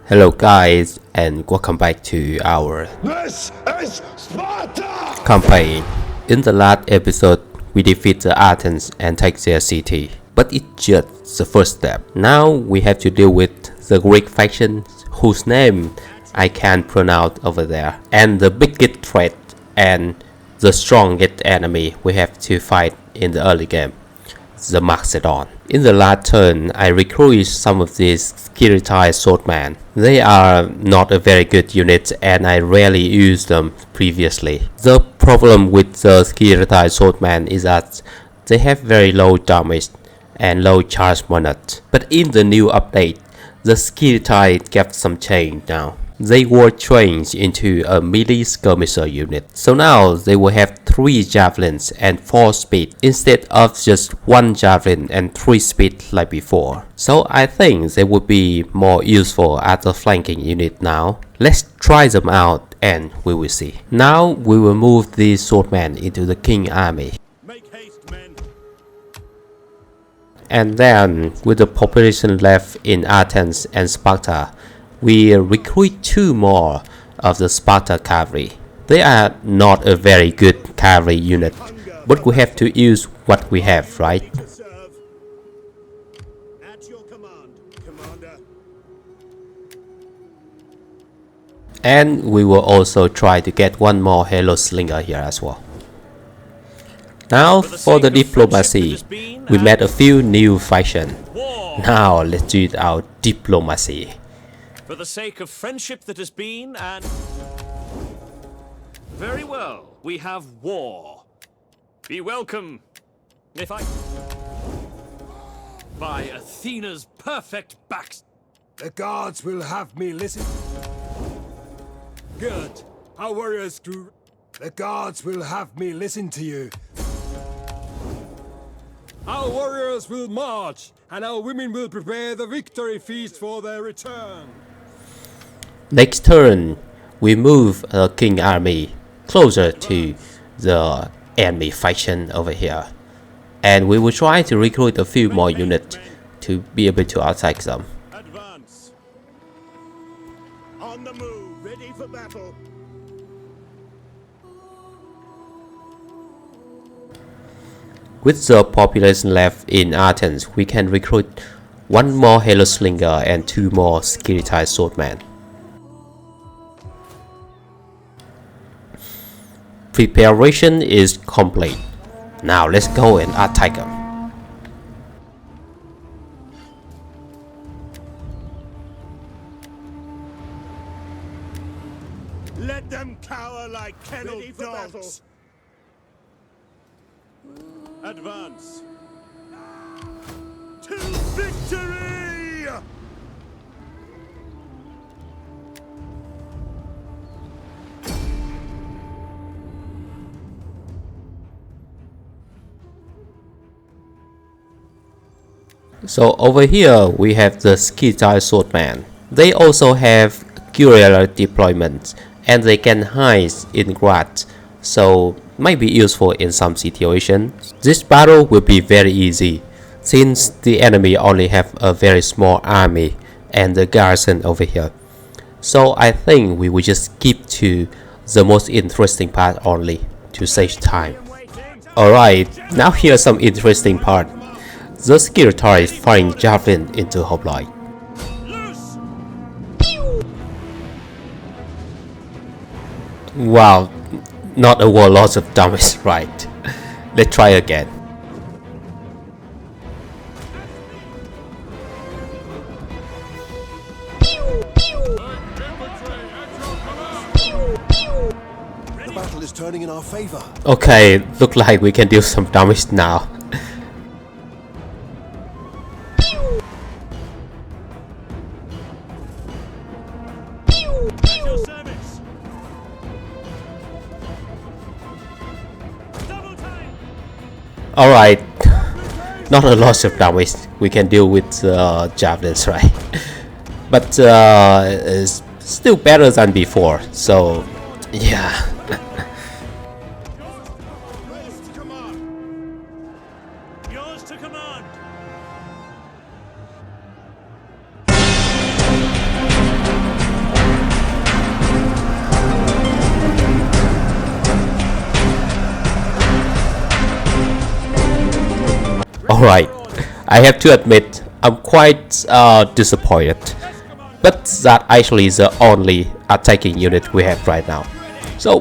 Hello guys, and welcome back to our This is Sparta! campaign. In the last episode, we defeat the Athens and take their city, but it's just the first step. Now we have to deal with the Greek faction whose name I can't pronounce over there, and the biggest threat and the strongest enemy we have to fight in the early game, the Macedon. In the last turn, I recruited some of these skeleton swordmen. They are not a very good unit and I rarely used them previously. The problem with the skeleton swordmen is that they have very low damage and low charge bonus. But in the new update, the skeleton get some change now. They were changed into a melee skirmisher unit. So now they will have 3 javelins and 4 speed instead of just 1 javelin and 3 speed like before. So I think they would be more useful as a flanking unit now. Let's try them out and we will see. Now we will move these swordmen into the king army. Make haste, men. And then with the population left in Athens and Sparta, we recruit 2 more of the Sparta cavalry. They are not a very good cavalry unit, but we have to use what we have, right? At your command, Commander. And we will also try to get 1 more Halo Slinger here as well. Now for the diplomacy, we met a few new factions. Now let's do our diplomacy. For the sake of friendship that has been and... Very well, we have war. Be welcome, if I... By Athena's perfect backs... The guards will have me listen. Good. Our warriors do. The guards will have me listen to you. Our warriors will march, and our women will prepare the victory feast for their return. Next turn, we move the king army closer to the enemy faction over here. And we will try to recruit a few more units to be able to attack them. Advance. On the move, ready for battle. With the population left in Athens, we can recruit 1 more Halo Slinger and 2 more skeleton swordmen. Preparation is complete. Now let's go and attack them. Let them cower like kennel dogs. Advance. To victory! So over here we have the skeleton swordman. They also have guerrilla deployments and they can hide in grass, so might be useful in some situations. This battle will be very easy since the enemy only have a very small army and the garrison over here. So I think we will just skip to the most interesting part only to save time. Alright, now here's some interesting part. The skeleton is firing javelin into hoplite. Wow, not a lot of damage, right? Let's try again. The battle is turning in our favor. Okay, look like we can do some damage now. At your service. Double time. Alright, not a lot of damage. We can deal with javelins, right? But it's still better than before, so yeah. Yours to command. Yours to command. Alright, I have to admit I'm quite disappointed, but that actually is the only attacking unit we have right now, so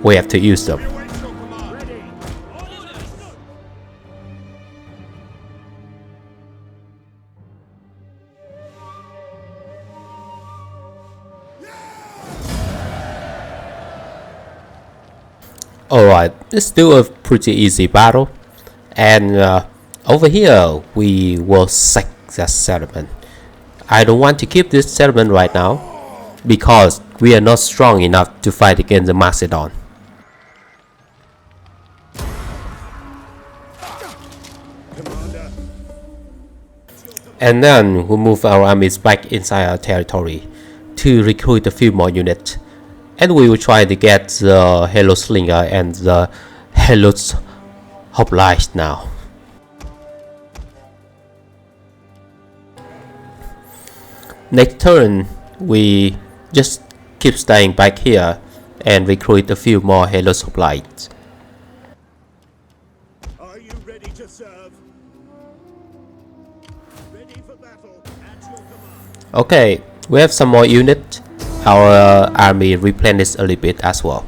we have to use them. Alright, it's still a pretty easy battle, and over here we will sack that settlement. I don't want to keep this settlement right now because we are not strong enough to fight against the Macedon. And then we'll move our armies back inside our territory to recruit a few more units. And we will try to get the Hello Slinger and the Hello Hoplite now. Next turn, we just keep staying back here and recruit a few more Hello Hoplites. Are you ready to serve? Ready for battle at your command. Okay, we have some more units. Our army replenished a little bit as well.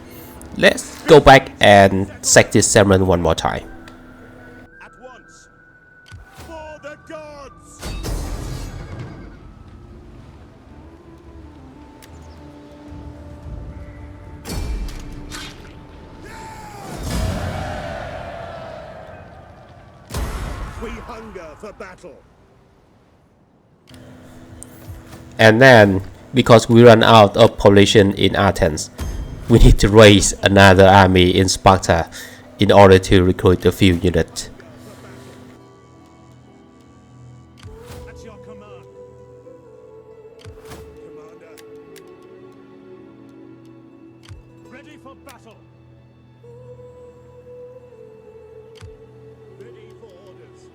Let's go back and sack this settlement one more time. At once. For the gods. We hunger for battle. And then, because we run out of population in Athens, we need to raise another army in Sparta in order to recruit a few units. At your command. Commander. Ready for battle. Ready for orders.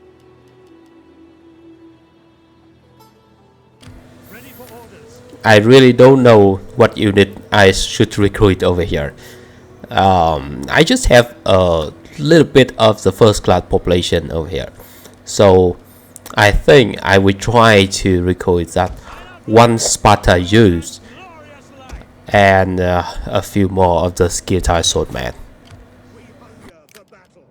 Ready for orders. I really don't know what unit I should recruit over here. I just have a little bit of the first class population over here, so I think I will try to recruit that one Sparta youth and a few more of the skill-type swordmen. We hunger for battle.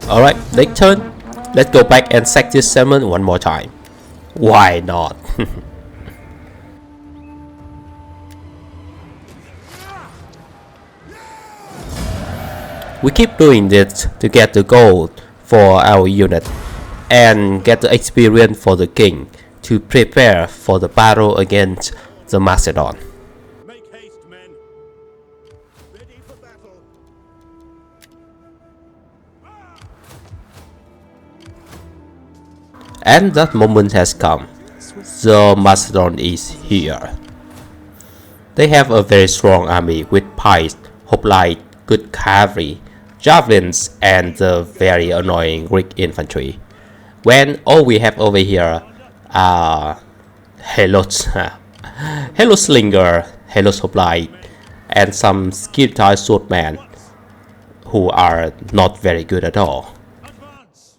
Alright, next turn, let's go back and sack this settlement one more time. Why not? We keep doing this to get the gold for our unit and get the experience for the king to prepare for the battle against the Macedon. Make haste, men. Ready for battle. And that moment has come. The Macedon is here. They have a very strong army with pikes, hoplite, good cavalry, javelins, and the very annoying Greek infantry. When all we have over here are Hello Slinger, Hello Hoplite, and some skill-type swordmen who are not very good at all. Advance.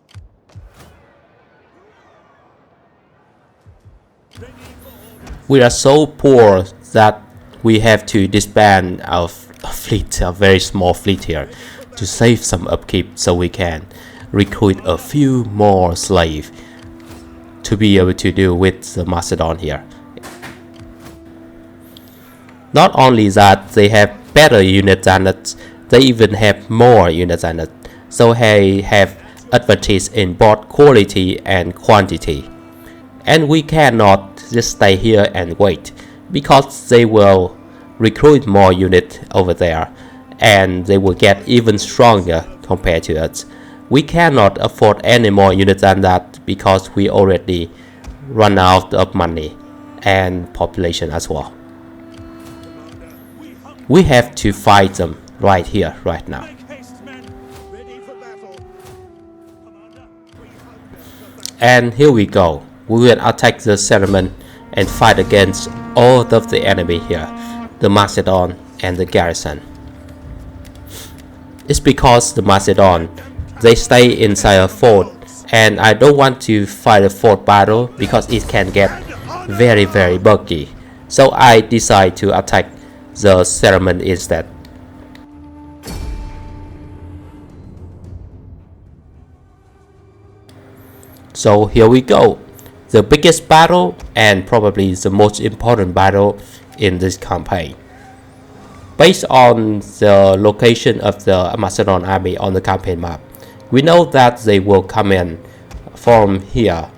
We are so poor that we have to disband our fleet, a very small fleet here, to save some upkeep so we can recruit a few more slaves to be able to deal with the Macedon here. Not only that, they have better units than us, they even have more units than us, so they have advantage in both quality and quantity. And we cannot just stay here and wait, because they will recruit more units over there and they will get even stronger compared to us. We cannot afford any more units than that because we already run out of money and population as well. We have to fight them right here, right now. Make haste, men. Ready for battle. Commander, we hunger for battle. And here we go. We will attack the settlement and fight against all of the enemy here, the Macedon and the garrison. It's because the Macedon They stay inside a fort, and I don't want to fight a fort battle because it can get very buggy. So I decide to attack the settlement instead. So here we go. The biggest battle and probably the most important battle in this campaign. Based on the location of the Macedon army on the campaign map, we know that they will come in from here,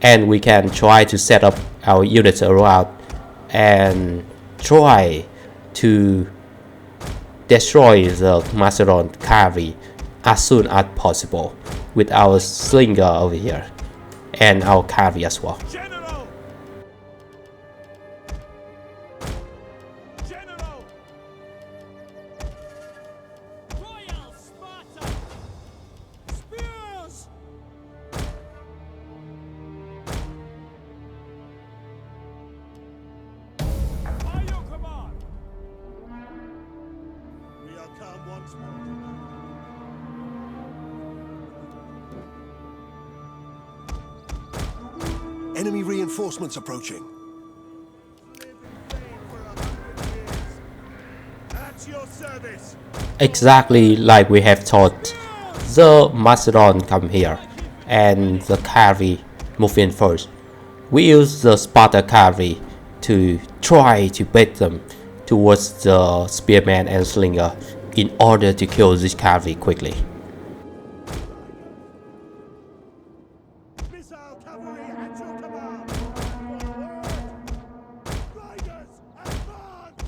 and we can try to set up our units around and try to destroy the Macedon cavalry as soon as possible with our slinger over here and our cavalry as well. General! General! Royal Sparta! Spears! By your command! We are come once more. Enemy reinforcements approaching. At your service. Exactly like we have thought, the Macedon come here and the cavalry move in first. We use the Sparta cavalry to try to bait them towards the spearman and slinger in order to kill this cavalry quickly. Missile cavalry at your command. Riders, advance!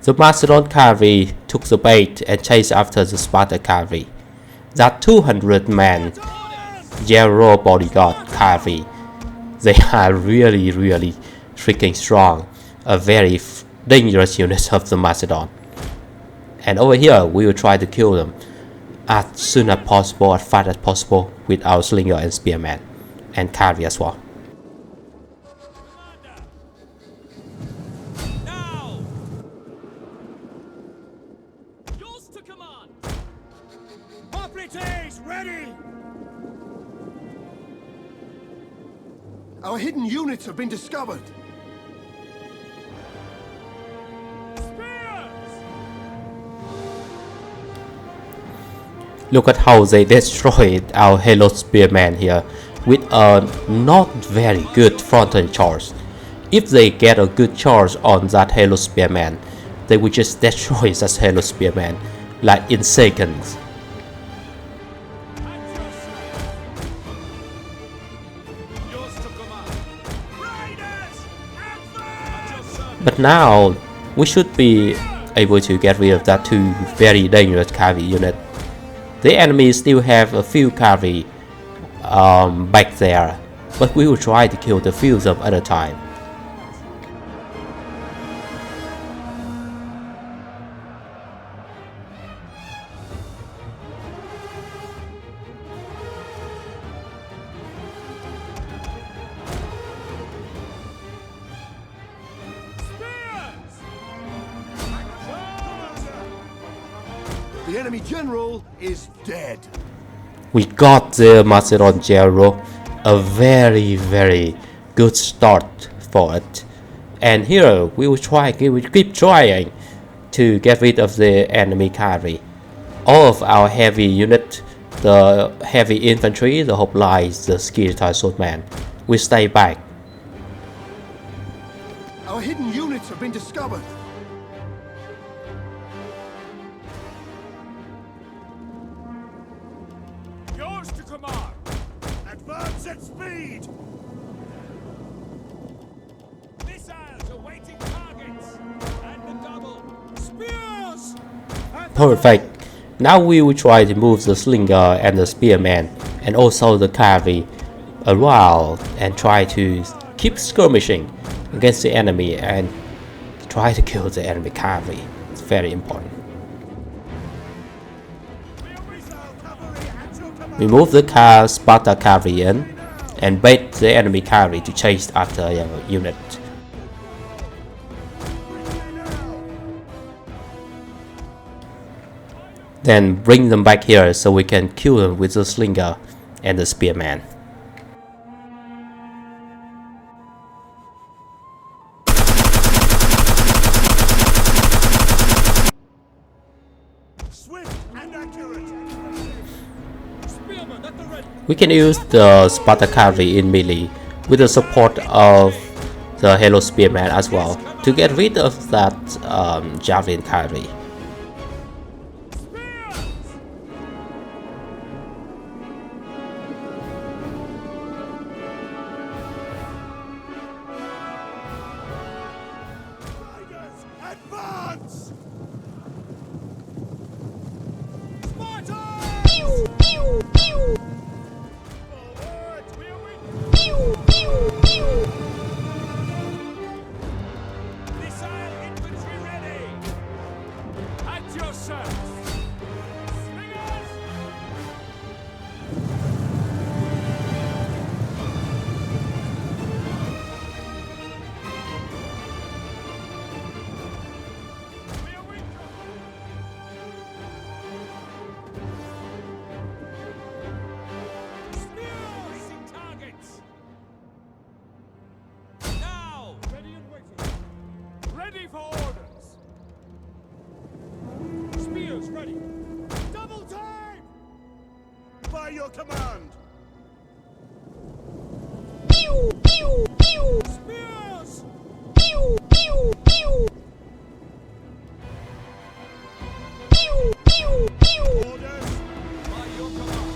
The Macedon cavalry took the bait and chased after the Sparta cavalry. That 200-man Gero bodyguard cavalry, they are really freaking strong, a very dangerous unit of the Macedon. And over here we will try to kill them as soon as possible, as fast as possible with our slinger and spearman and cavalry as well. Now! Yours to command! Hoplites ready! Our hidden units have been discovered. Spears! Look at how they destroyed our Halo Spearman here with a not very good frontal charge. If they get a good charge on that Halo Spearman, they will just destroy that Halo Spearman like in seconds. At your service. Yours to command. Riders, advance! At your service. But now we should be able to get rid of that two very dangerous cavalry unit. The enemy still have a few cavalry back there, but we will try to kill the few of them at a time. The enemy general is dead. We got the Macedon Gero, a very good start for it. And here we will keep trying to get rid of the enemy cavalry. All of our heavy unit, the heavy infantry, the hoplites, the skeleton swordman, will stay back. Our hidden units have been discovered. Yours to command. Advance at speed. Missiles awaiting targets. And the double. Spears. Perfect. Now we will try to move the slinger and the spearman and also the cavalry around and try to keep skirmishing against the enemy and try to kill the enemy cavalry. It's very important. We move the Sparta cavalry in and bait the enemy cavalry to chase after our unit. Then bring them back here so we can kill them with the slinger and the spearman. Swift and accurate. Spearman at the ready. We can use the Sparta cavalry in melee with the support of the Halo Spearman as well to get rid of that Javelin cavalry. Riders, advance! Sparta! Forward! We're missile infantry ready! At your service. Slingers! We await Facing targets. Now. Ready and waiting. Ready for orders. Spears ready. double time! By your command! Spears! Orders! By your command.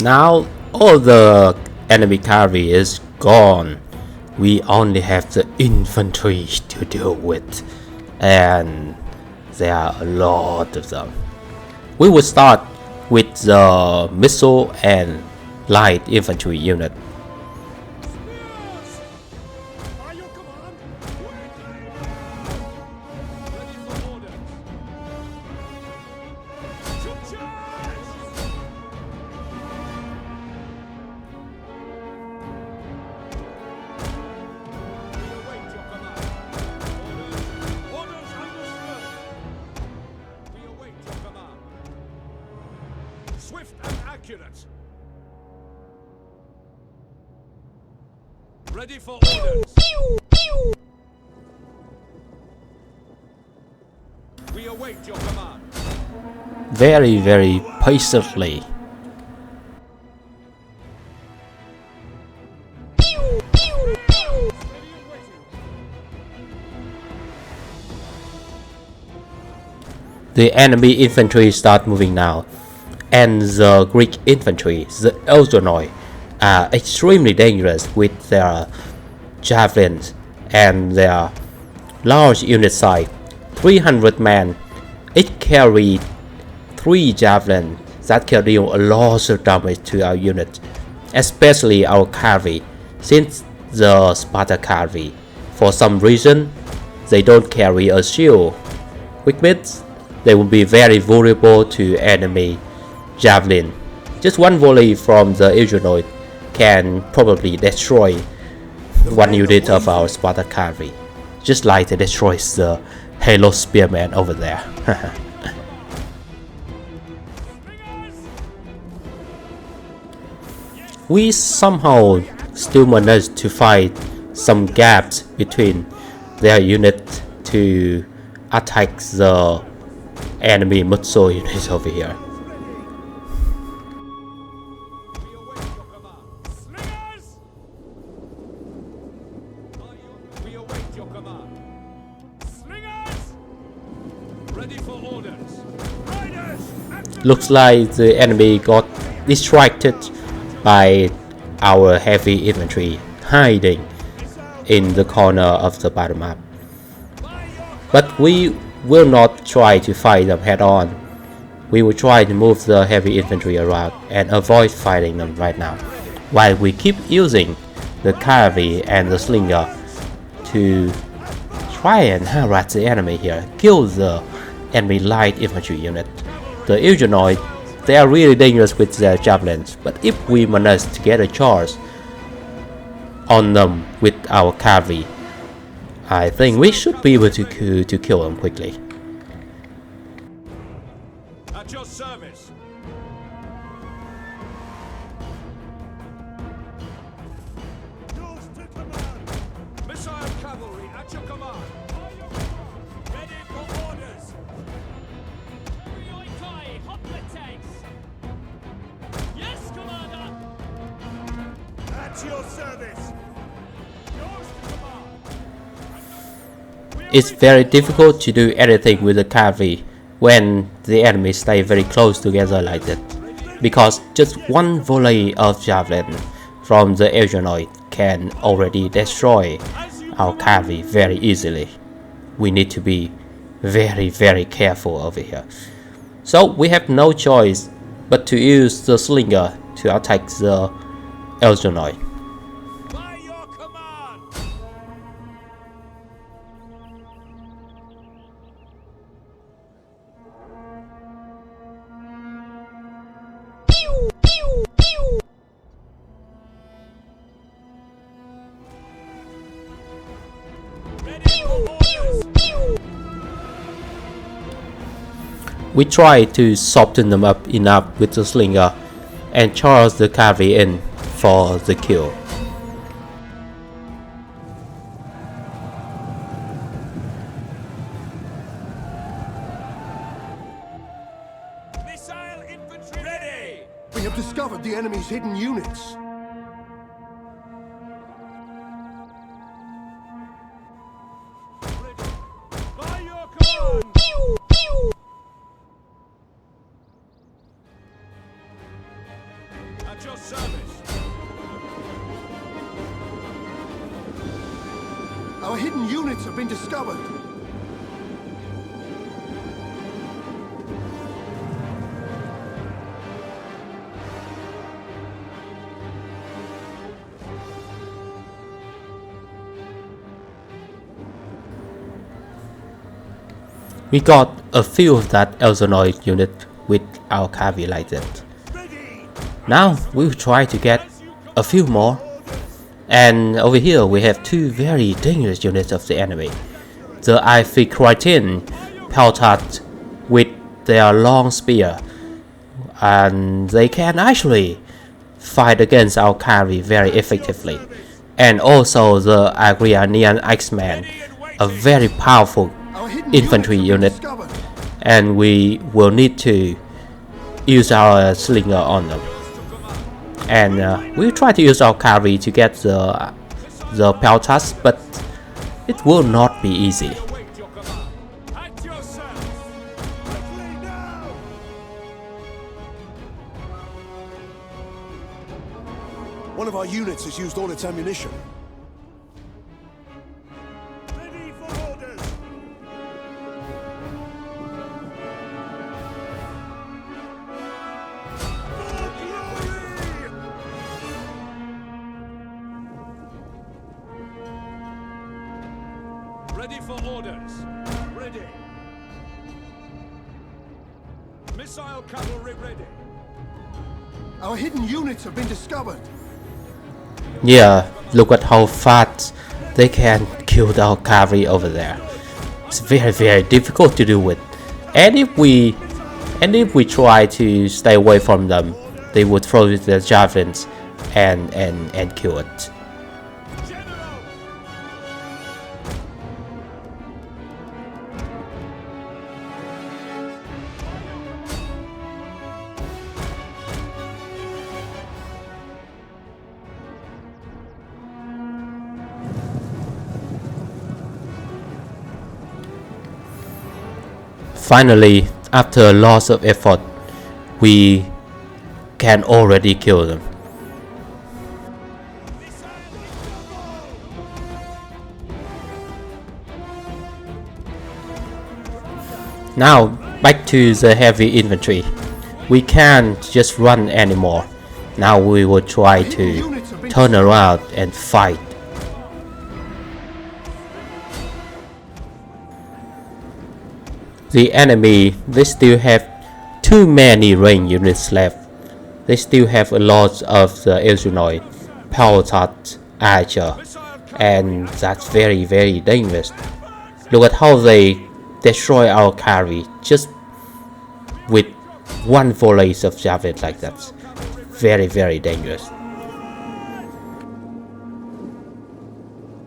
Now all the enemy cavalry is gone. We only have the infantry to deal with, and there are a lot of them. We will start with the missile and light infantry unit. By your command. Ready for orders. Charge! We await your command. Orders. Orders understood. We await your command. Swift and accurate. Ready for orders. We await your command. Very patiently. The enemy infantry start moving now, and the Greek infantry, the Eljonoi, are extremely dangerous with their javelins and their large unit size. 300 men, it carried 3 javelins that can deal a lot of damage to our unit, especially our cavalry, since the Sparta cavalry, for some reason, they don't carry a shield, which means they will be very vulnerable to enemy javelin. Just one volley from the Eljonoi can probably destroy one unit of our Sparta cavalry, just like it destroys the Halo Spearman over there. We somehow still managed to find some gaps between their unit to attack the enemy Mutsu unit over here. We await your command. Slingers! We await your command. Slingers! Ready for orders. Riders! Looks like the enemy got distracted by our heavy infantry hiding in the corner of the battle map. But we will not try to fight them head on. We will try to move the heavy infantry around and avoid fighting them right now, while we keep using the cavalry and the slinger to try and harass the enemy here, kill the enemy light infantry unit. The Illinois, they are really dangerous with their javelins, but if we manage to get a charge on them with our cavalry, I think we should be able to kill them quickly. At your service. Yours to command. Missile cavalry at your command. Ready for orders. Yes, Commander. At your service. Yours to command. It's very difficult to do anything with the cavalry when the enemy stay very close together like that, because just one volley of javelin from the Illinois can already destroy our cavalry very easily. We need to be very careful over here. So we have no choice but to use the slinger to attack the Illinois. By your command. Ready for orders. We try to soften them up enough with the slinger and charge the cavalry in for the kill. Missile infantry ready. We have discovered the enemy's hidden units. By your command. At your service. Our hidden units have been discovered. We got a few of that Illinois unit with our cavalry like that. Ready. Now we will try to get a few more, and over here we have two very dangerous units of the enemy. The Iphicratin peltat with their long spear, and they can actually fight against our cavalry very effectively. And also the Agrianian Axeman, a very powerful Our hidden infantry units unit, have been discovered. and we will need to use our slinger on them. And we'll try to use our cavalry to get the peltas, but it will not be easy. Await your command. At your service. Quickly now. One of our units has used all its ammunition. Ready for orders. For glory. Ready for orders. Ready. Missile cavalry ready. Our hidden units have been discovered. Yeah, look at how fast they can kill our cavalry over there. It's very difficult to do with. And if we try to stay away from them, they would throw their javelins and kill it. General. Finally, after a loss of effort, we can already kill them. Now, back to the heavy infantry. We can't just run anymore. Now we will try to turn around and fight. The enemy, they still have too many range units left. They still have a lot of the ussual, pellet, archer, and that's very dangerous. Look at how they destroy our carry just with one volley of javelin like that. Very dangerous.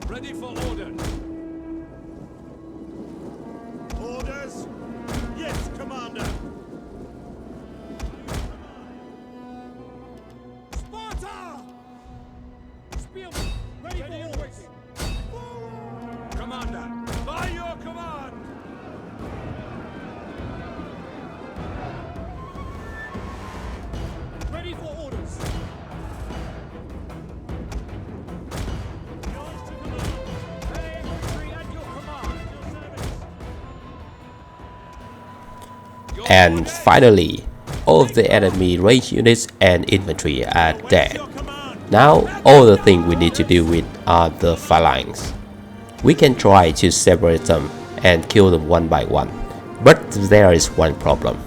Ready for orders. Orders? Yes, Commander. Sparta! Spearman, ready for orders. Commander, by your command. Ready for orders. Yours to command. Hey, infantry at your command. Your service. And finally, all of the enemy range units and infantry are dead. Now all the things we need to deal with are the phalanx. We can try to separate them and kill them one by one, but there is one problem.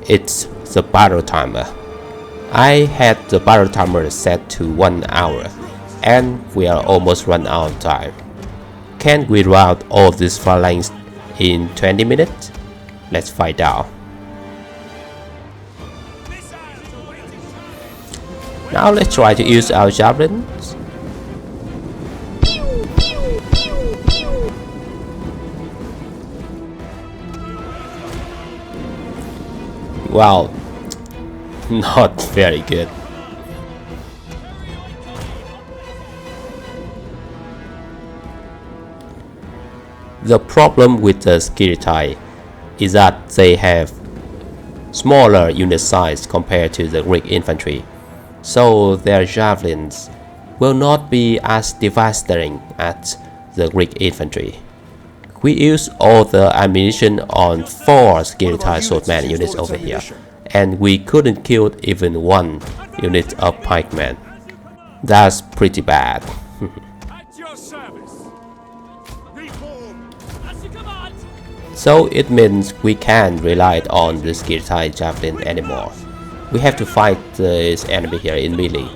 It's the battle timer. I had the battle timer set to 1 hour, and we are almost run out of time. Can we rout all these phalanx in 20 minutes? Let's find out. Now let's try to use our javelins. Wow, not very good. The problem with the Skirtai is that they have smaller unit size compared to the Greek infantry, so their javelins will not be as devastating as the Greek infantry. We use all the ammunition on 4 Skirtai swordman units over here, and we couldn't kill even one unit of pikemen. That's pretty bad. At your service. Reform. As you command. So it means we can't rely on the Skirtai javelin anymore. We have to fight this enemy here in melee.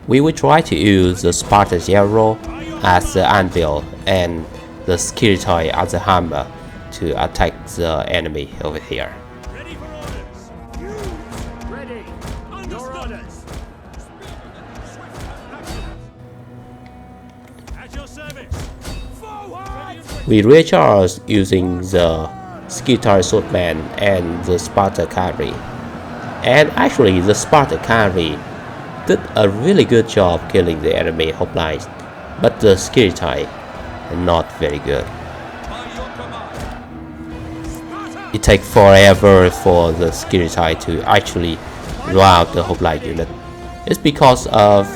We will try to use the Sparta arrow as the anvil and the Skirtai as a hammer to attack the enemy over here. Ready for orders. Use. Ready. Your orders. At your service. Forward! We recharge using the Skirtai swordman and the Sparta cavalry. And actually the Sparta cavalry did a really good job killing the enemy hoplites, but the Skirtai not very good. By your command. It takes forever for the Skirtai to actually rout the hoplite unit. It's because of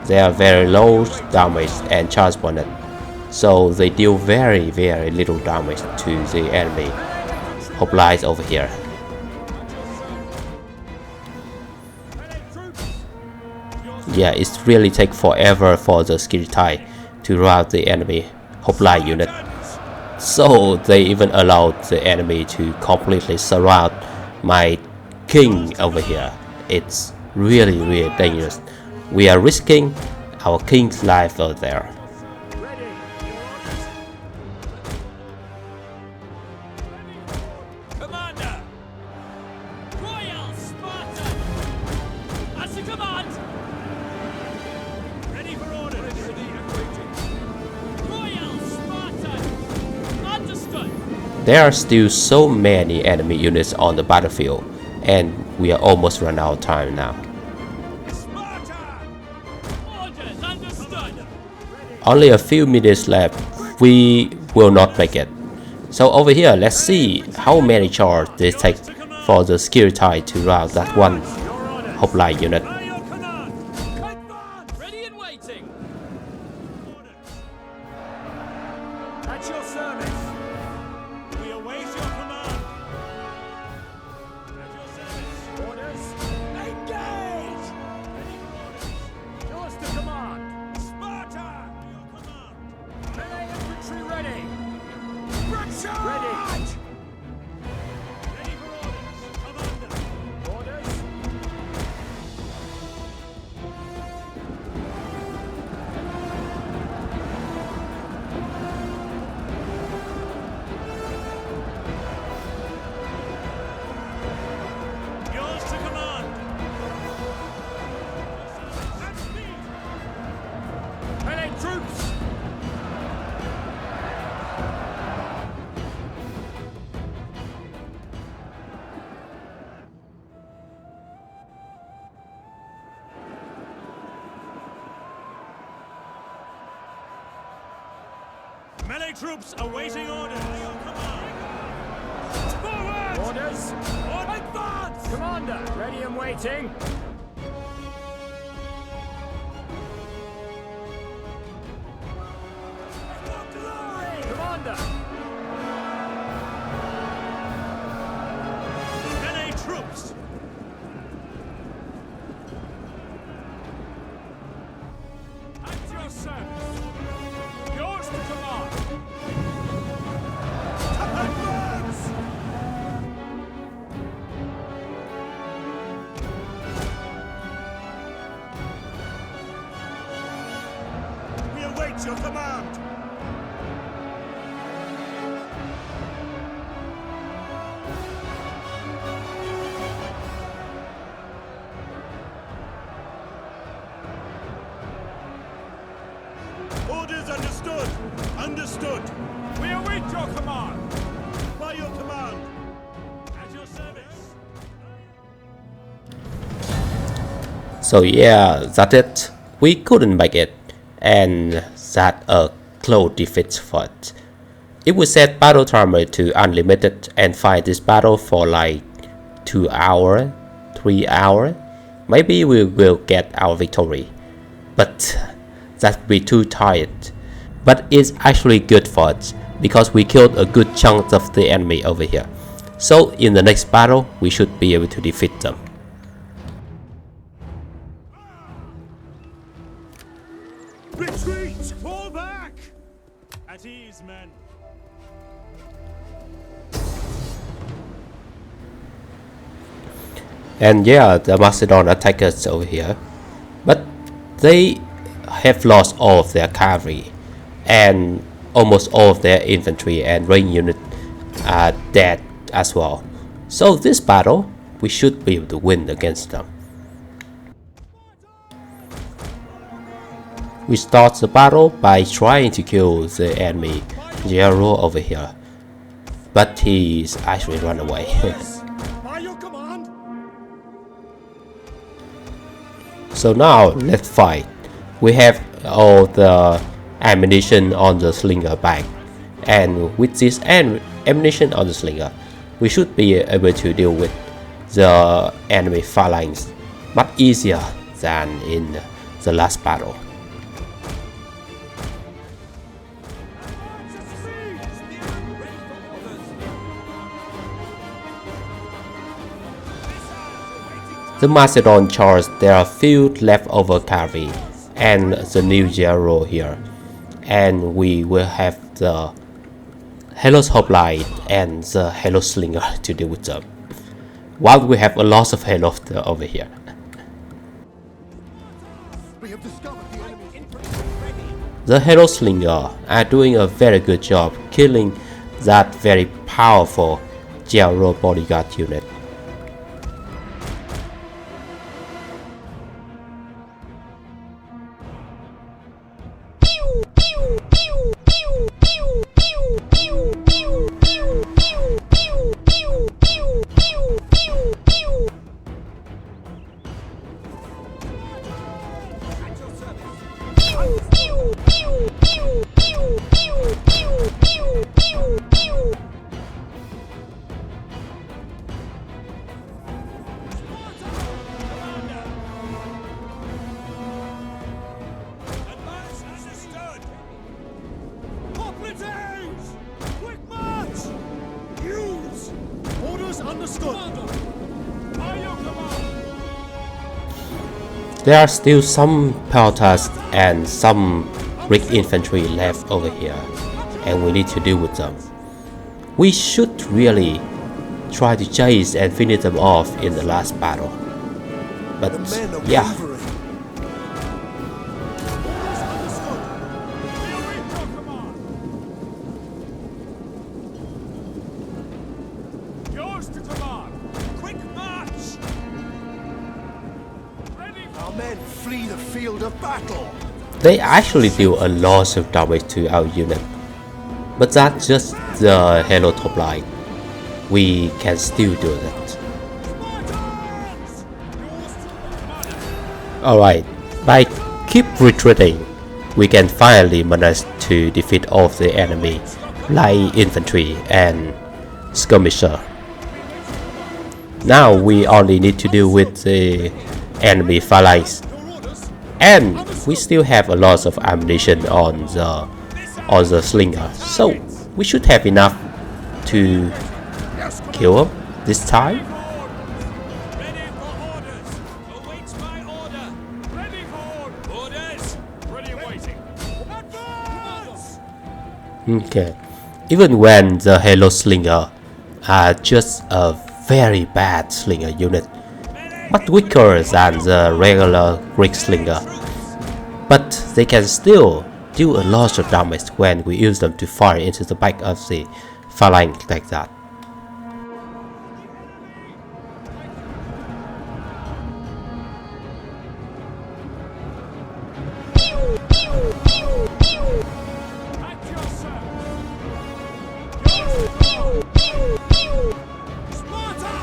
their very low damage and charge bonus, so they deal very little damage to the enemy hoplites over here. Yeah, it really takes forever for the Skirtai to rout the enemy hoplite unit. So they even allowed the enemy to completely surround my king over here. It's really dangerous. We are risking our king's life out there. Commander. Royal Sparta. As you command. Ready for orders. Royal Sparta. Understood. There are still so many enemy units on the battlefield, and we are almost run out of time now. Sparta! Orders understood. Only a few minutes left. We will not make it. So over here, let's see how many charges they take for the Skirtai to rout that one hoplite unit. By your command. Advance! Ready and waiting. At your service. We await your command. At your service. Orders. Engage! Ready for orders. Yours to command. Sparta! Your command. Melee infantry ready. Charge! Ready. Ready for orders. Commander. troops! Melee troops awaiting orders. Forward! Orders! Advance! Commander, ready and waiting. Commander! Melee troops. At your service. Yours to command. Advance! We await your command. Orders understood. Understood. We await your command. By your command. At your service. So yeah, that's it. We couldn't make it, and that a close defeat fought. If we set battle timer to unlimited and fight this battle for like 2 hours, 3 hours, maybe we will get our victory. But that'd be too tired. But it's actually good for us because we killed a good chunk of the enemy over here. So in the next battle, we should be able to defeat them. Retreat! Fall back! At ease, men. And yeah, the Macedon attack us over here, but they have lost all of their cavalry and almost all of their infantry and range unit are dead as well. So this battle, we should be able to win against them. We start the battle by trying to kill the enemy general over here, but he's actually run away. By your command! So now let's fight. We have all the ammunition on the slinger bag, and with this ammunition on the slinger, we should be able to deal with the enemy phalanx much easier than in the last battle. The Macedon charge, there are few leftover cavalry and the new general here, and we will have the Hellos Hoplite and the Hello Slinger to deal with them, while we have a lot of Hellos over here. We have discovered the enemy. The Hello Slinger are doing a very good job killing that very powerful general bodyguard unit. Advance understood. Hoplites! Quick march! Use! Orders understood. By your command. There are still some peltas and some rigged infantry left over here, and we need to deal with them. We should really try to chase and finish them off in the last battle. But The men are yeah, wavering. Yours to command. Quick march! Our men flee the field of battle. They actually deal a lot of damage to our unit. But that's just the hello top line. We can still do that. Alright, by keep retreating, we can finally manage to defeat all of the enemy light infantry and skirmisher. Now we only need to deal with the enemy phalanx, and we still have a lot of ammunition on the slinger, so we should have enough to kill him this time. Ready for orders. Awaits my order. Ready for orders. Ready and waiting. Advance! Okay, even when the Halo Slinger are just a very bad slinger unit, much weaker than the regular Greek Slinger, but they can still do a lot of damage when we use them to fire into the back of the phalanx like that. At your service. Sparta!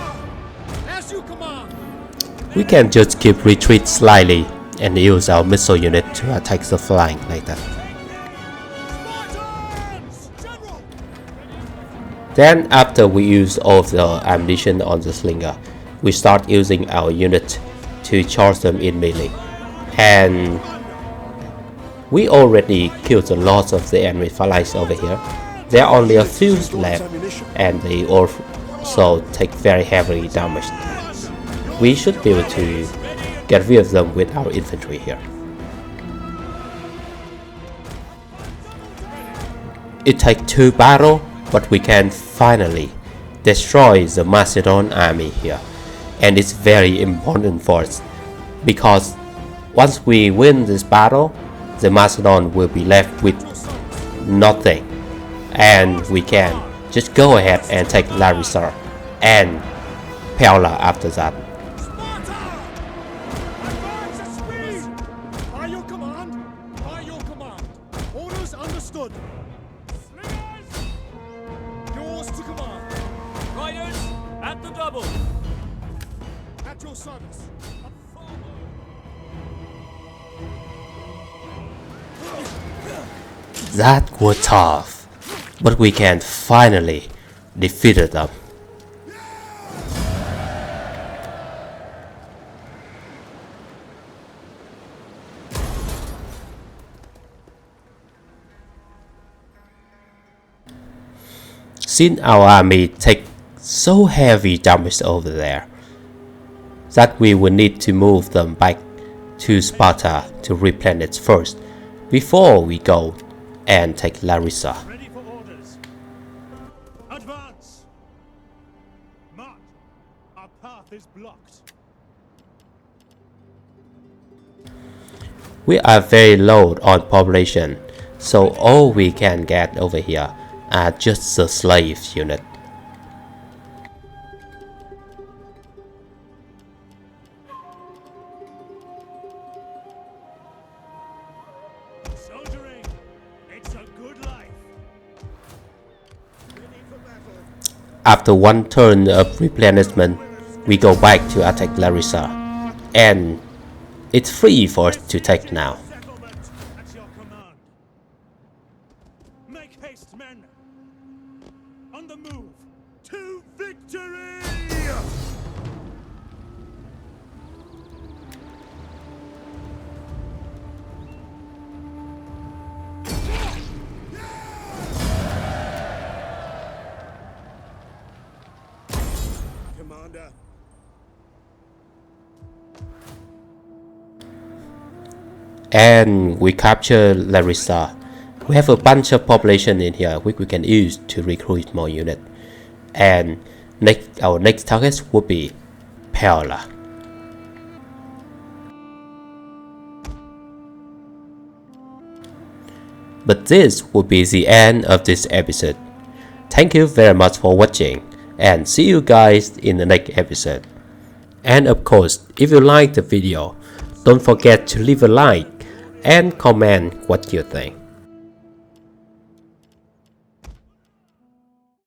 As you command. We can just keep retreat slightly and use our missile unit to attack the flank like that. Spartans! General! Then after we use all of the ammunition on the slinger, we start using our unit to charge them in melee. And we already killed a lot of the enemy phalanx over here. There are only a few left, and they also take very heavy damage. We should be able to get rid of them with our infantry here. It takes 2 battles, but we can finally destroy the Macedon army here. And it's very important for us, because once we win this battle, the Macedon will be left with nothing, and we can just go ahead and take Larissa and Pella after that. Sparta! Advance at speed! By your command! By your command! Orders understood! Slingers! Yours to command! Riders, at the double! At your service! That was tough, but we can finally defeat them. Since our army take so heavy damage over there, that we will need to move them back to Sparta to replenish first, before we go and take Larissa. Ready for orders. Advance. March. Our path is blocked. We are very low on population, so all we can get over here are just the slaves unit. Soldiering. It's a good life. Ready for battle. After one turn of replenishment, we go back to attack Larissa, and it's free for us to take now. Settlement at your command. Make haste, men. On the move to victory! Commander. And we capture Larissa. We have a bunch of population in here which we can use to recruit more units. And our next target would be Pella. But this would be the end of this episode. Thank you very much for watching, and see you guys in the next episode. And of course, if you like the video, don't forget to leave a like, and comment what you think.